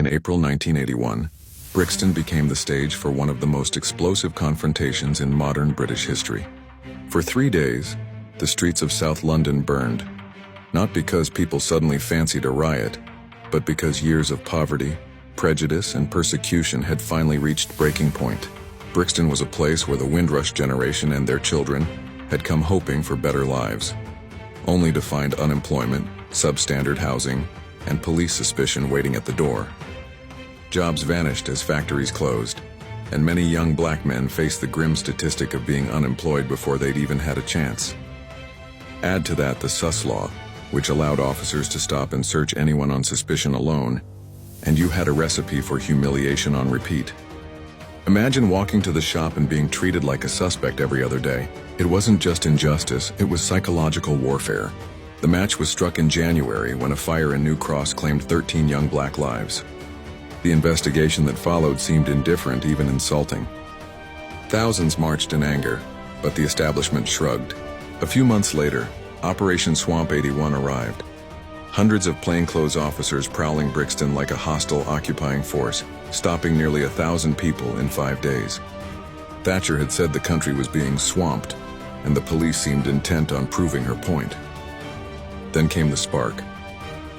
In April 1981, Brixton became the stage for one of the most explosive confrontations in modern British history. For 3 days, the streets of South London burned, not because people suddenly fancied a riot, but because years of poverty, prejudice, and persecution had finally reached breaking point. Brixton was a place where the Windrush generation and their children had come hoping for better lives, only to find unemployment, substandard housing, and police suspicion waiting at the door. Jobs vanished as factories closed, and many young black men faced the grim statistic of being unemployed before they'd even had a chance. Add to that the sus law, which allowed officers to stop and search anyone on suspicion alone, and you had a recipe for humiliation on repeat. Imagine walking to the shop and being treated like a suspect every other day. It wasn't just injustice, it was psychological warfare. The match was struck in January when a fire in New Cross claimed 13 young black lives. The investigation that followed seemed indifferent, even insulting. Thousands marched in anger, but the establishment shrugged. A few months later, Operation Swamp 81 arrived. Hundreds of plainclothes officers prowling Brixton like a hostile occupying force, stopping nearly 1,000 people in 5 days. Thatcher had said the country was being swamped, and the police seemed intent on proving her point. Then came the spark.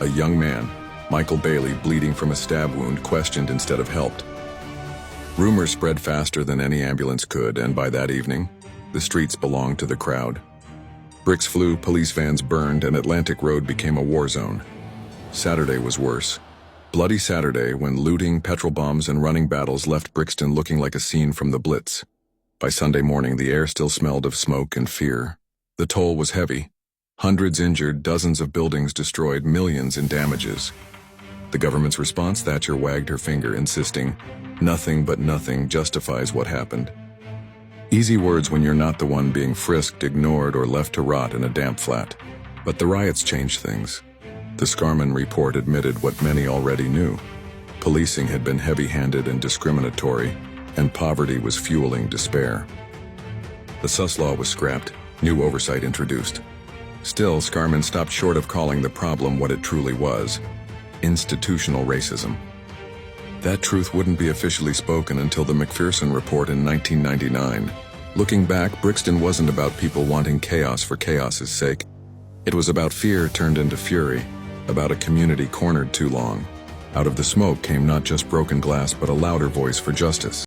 A young man, Michael Bailey, bleeding from a stab wound, questioned instead of helped. Rumors spread faster than any ambulance could, and by that evening, the streets belonged to the crowd. Bricks flew, police vans burned, and Atlantic Road became a war zone. Saturday was worse. Bloody Saturday, when looting, petrol bombs, and running battles left Brixton looking like a scene from the Blitz. By Sunday morning, the air still smelled of smoke and fear. The toll was heavy. Hundreds injured, dozens of buildings destroyed, millions in damages. The government's response? Thatcher wagged her finger, insisting, "Nothing but nothing justifies what happened." Easy words when you're not the one being frisked, ignored, or left to rot in a damp flat. But the riots changed things. The Scarman report admitted what many already knew. Policing had been heavy-handed and discriminatory, and poverty was fueling despair. The sus law was scrapped, new oversight introduced. Still, Scarman stopped short of calling the problem what it truly was: institutional racism. That truth wouldn't be officially spoken until the McPherson report in 1999. Looking back, Brixton wasn't about people wanting chaos for chaos's sake. It was about fear turned into fury, about a community cornered too long. Out of the smoke came not just broken glass but a louder voice for justice.